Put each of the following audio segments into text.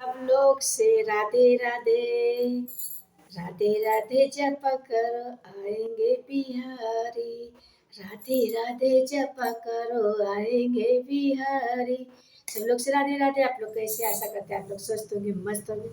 हम लोग से राधे राधे, राधे राधे जपा करो आएंगे बिहारी, राधे राधे जपा करो आएंगे बिहारी। सब लोग से राधे राधे। आप लोग कैसे? आशा करते हैं आप लोग स्वस्थ होंगे, मस्त होंगे,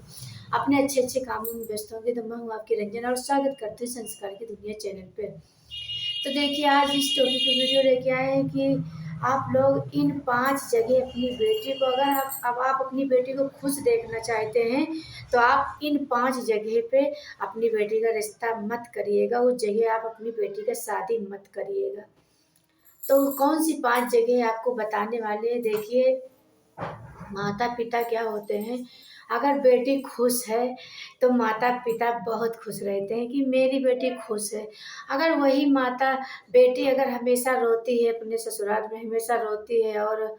अपने अच्छे अच्छे कामों में व्यस्त होंगे। तो मैं हूँ आपकी रंजना और स्वागत करती हूँ संस्कार की दुनिया चैनल पे। तो देखिए, आज इस टॉपिक पे वीडियो लेके आए हैं कि आप लोग इन 5 जगह अपनी बेटी को, अगर आप अपनी बेटी को खुश देखना चाहते हैं तो आप इन 5 जगह पे अपनी बेटी का रिश्ता मत करिएगा। उस जगह आप अपनी बेटी का शादी मत करिएगा। तो कौन सी 5 जगह आपको बताने वाले हैं। देखिए, माता पिता क्या होते हैं, अगर बेटी खुश है तो माता पिता बहुत खुश रहते हैं कि मेरी बेटी खुश है। अगर वही माता बेटी अगर हमेशा रोती है, अपने ससुराल में हमेशा रोती है और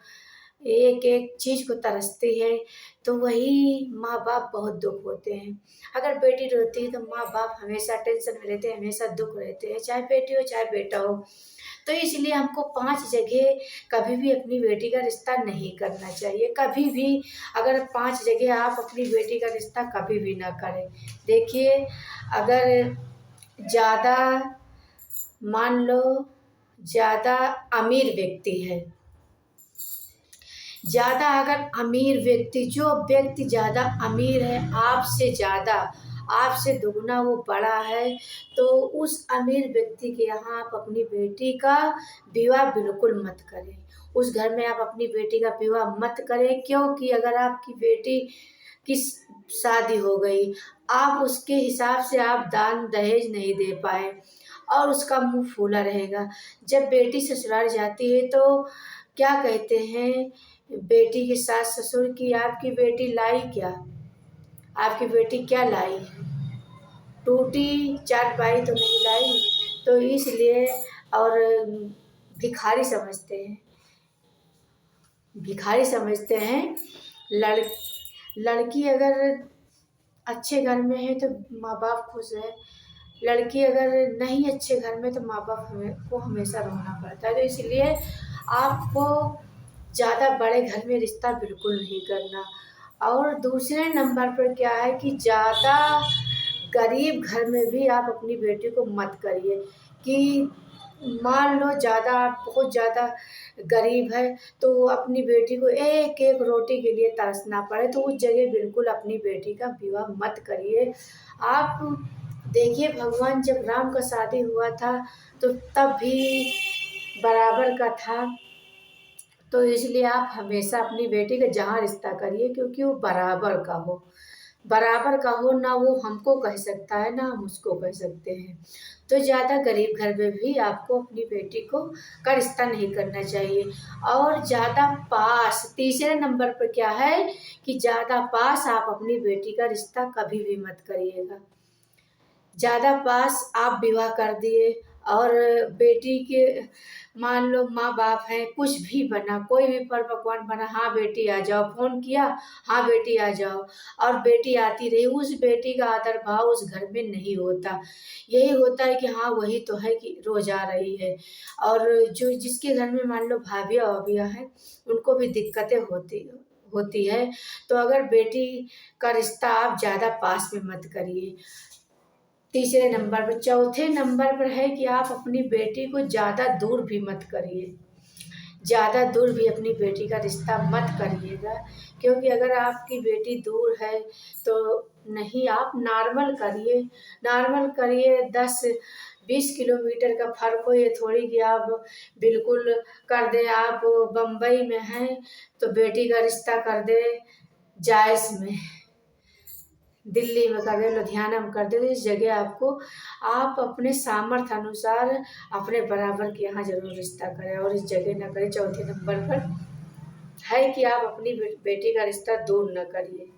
एक एक चीज़ को तरसती है, तो वही माँ बाप बहुत दुख होते हैं। अगर बेटी रोती है तो माँ बाप हमेशा टेंशन में रहते हैं, हमेशा दुख रहते हैं, चाहे बेटी हो चाहे बेटा हो। तो इसलिए हमको 5 जगह कभी भी अपनी बेटी का रिश्ता नहीं करना चाहिए। कभी भी अगर 5 जगह आप अपनी बेटी का रिश्ता कभी भी ना करें। देखिए, अगर ज़्यादा मान लो ज़्यादा अमीर व्यक्ति है, ज़्यादा अगर अमीर व्यक्ति, जो व्यक्ति ज़्यादा अमीर है, आपसे ज़्यादा, आपसे दुगना वो बड़ा है, तो उस अमीर व्यक्ति के यहाँ आप अपनी बेटी का विवाह बिल्कुल मत करें। उस घर में आप अपनी बेटी का विवाह मत करें, क्योंकि अगर आपकी बेटी की शादी हो गई, आप उसके हिसाब से आप दान दहेज नहीं दे पाए और उसका मुँह फूला रहेगा। जब बेटी ससुराल जाती है तो क्या कहते हैं बेटी के सास ससुर की, आपकी बेटी लाई क्या? आपकी बेटी क्या लाई? टूटी चारपाई तो नहीं लाई। तो इसलिए और भिखारी समझते हैं, भिखारी समझते हैं। लड़ लड़की अगर अच्छे घर में है तो माँ बाप खुश है, लड़की अगर नहीं अच्छे घर में तो माँ बाप को हमेशा रोना पड़ता है। तो इसलिए आपको ज़्यादा बड़े घर में रिश्ता बिल्कुल नहीं करना। और दूसरे नंबर पर क्या है कि ज़्यादा गरीब घर में भी आप अपनी बेटी को मत करिए। कि मान लो ज़्यादा, बहुत ज़्यादा गरीब है तो अपनी बेटी को एक एक रोटी के लिए तरसना पड़े, तो उस जगह बिल्कुल अपनी बेटी का विवाह मत करिए। आप देखिए, भगवान जब राम का शादी हुआ था तो तब भी बराबर का था। तो इसलिए आप हमेशा अपनी बेटी का जहाँ रिश्ता करिए क्योंकि वो बराबर का हो, बराबर का हो। ना वो हमको कह सकता है ना हम उसको कह सकते हैं। तो ज़्यादा गरीब घर में भी आपको अपनी बेटी को का रिश्ता नहीं करना चाहिए। और ज़्यादा पास, तीसरे नंबर पर क्या है कि ज़्यादा पास आप अपनी बेटी का रिश्ता कभी भी मत करिएगा। ज़्यादा पास आप विवाह कर दिए और बेटी के मान लो माँ बाप हैं, कुछ भी बना, कोई भी पर्व पकवान बना, हाँ बेटी आ जाओ, फ़ोन किया, हाँ बेटी आ जाओ, और बेटी आती रही, उस बेटी का आदर भाव उस घर में नहीं होता। यही होता है कि हाँ वही तो है कि रोज़ आ रही है। और जो जिसके घर में मान लो भाभियाँ हैं, उनको भी दिक्कतें होती होती है। तो अगर बेटी का रिश्ता आप ज़्यादा पास में मत करिए। तीसरे नंबर पर, चौथे नंबर पर है कि आप अपनी बेटी को ज़्यादा दूर भी मत करिए। ज़्यादा दूर भी अपनी बेटी का रिश्ता मत करिएगा, क्योंकि अगर आपकी बेटी दूर है तो नहीं, आप नॉर्मल करिए। नॉर्मल करिए, 10-20 किलोमीटर का फ़र्क हो, ये थोड़ी कि आप बिल्कुल कर दें। आप बम्बई में हैं तो बेटी का रिश्ता कर दें जायस में, दिल्ली में कर दे, लुधियाना में कर दे। तो इस जगह आपको, आप अपने सामर्थ्य अनुसार अपने बराबर के यहाँ ज़रूर रिश्ता करें और इस जगह ना करें। चौथे नंबर पर है कि आप अपनी बेटी का रिश्ता दूर न करिए।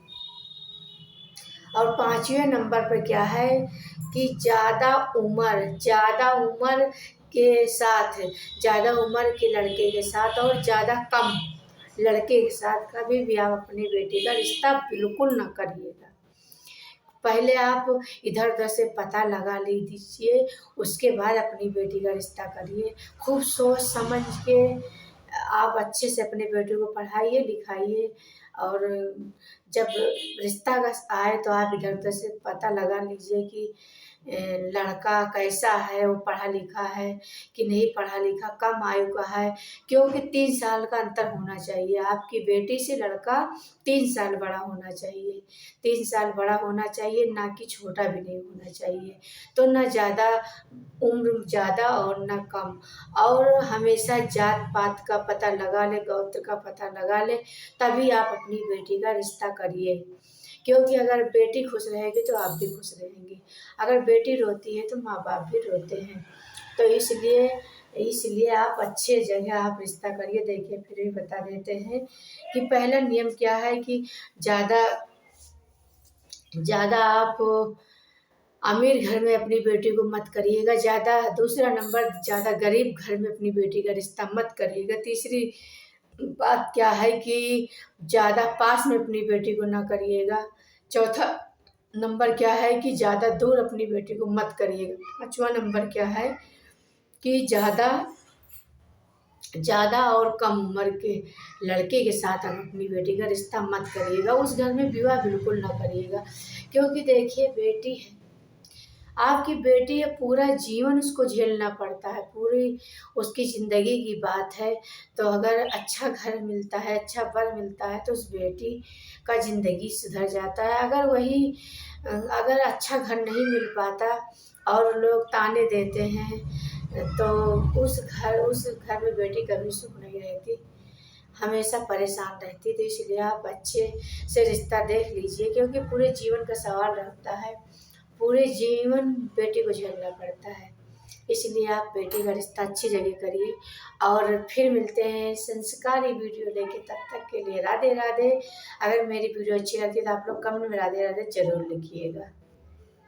और पाँचवें नंबर पर क्या है कि ज़्यादा उम्र के साथ, ज़्यादा उम्र के लड़के के साथ और ज़्यादा कम लड़के के साथ कभी भी आप अपनी बेटी का रिश्ता बिल्कुल ना करिएगा। पहले आप इधर-उधर से पता लगा लीजिए, उसके बाद अपनी बेटी का रिश्ता करिए। खूब सोच समझ के आप अच्छे से अपने बेटे को पढ़ाइए लिखाइए और जब रिश्ता का आए तो आप इधर उधर से पता लगा लीजिए कि लड़का कैसा है, वो पढ़ा लिखा है कि नहीं पढ़ा लिखा, कम आयु का है, क्योंकि 3 साल का अंतर होना चाहिए। आपकी बेटी से लड़का 3 साल बड़ा होना चाहिए, 3 साल बड़ा होना चाहिए, ना कि छोटा भी नहीं होना चाहिए। तो ना ज़्यादा उम्र ज़्यादा और ना कम। और हमेशा जात पात का पता लगा ले, गोत्र का पता लगा ले, तभी आप अपनी बेटी का रिश्ता करिए। क्योंकि अगर बेटी खुश रहेगी तो आप भी खुश रहेंगी, अगर बेटी रोती है तो माँ बाप भी रोते हैं। तो इसलिए इसलिए आप अच्छे जगह आप रिश्ता करिए। देखिए फिर भी बता देते हैं कि पहला नियम क्या है कि ज़्यादा ज़्यादा आप अमीर घर में अपनी बेटी को मत करिएगा, ज़्यादा दूसरा नंबर ज़्यादा गरीब घर में अपनी बेटी का रिश्ता मत करिएगा। तीसरी बात क्या है कि ज़्यादा पास में अपनी बेटी को ना करिएगा। चौथा नंबर क्या है कि ज़्यादा दूर अपनी बेटी को मत करिएगा। पाँचवा नंबर क्या है कि ज़्यादा ज़्यादा और कम उम्र के लड़के के साथ आप अपनी बेटी का रिश्ता मत करिएगा। उस घर में विवाह बिल्कुल ना करिएगा, क्योंकि देखिए बेटी है, आपकी बेटी है, पूरा जीवन उसको झेलना पड़ता है, पूरी उसकी ज़िंदगी की बात है। तो अगर अच्छा घर मिलता है, अच्छा वर मिलता है तो उस बेटी का ज़िंदगी सुधर जाता है। अगर अच्छा घर नहीं मिल पाता और लोग ताने देते हैं तो उस घर में बेटी कभी सुख नहीं रहती, हमेशा परेशान रहती। तो इसलिए आप अच्छे से रिश्ता देख लीजिए, क्योंकि पूरे जीवन का सवाल रहता है, पूरे जीवन बेटी को झेलना पड़ता है। इसलिए आप बेटी का रिश्ता अच्छी जगह करिए। और फिर मिलते हैं संस्कारी वीडियो लेके, तब तक के लिए राधे राधे। अगर मेरी वीडियो अच्छी लगती है तो आप लोग कमेंट में राधे राधे जरूर लिखिएगा।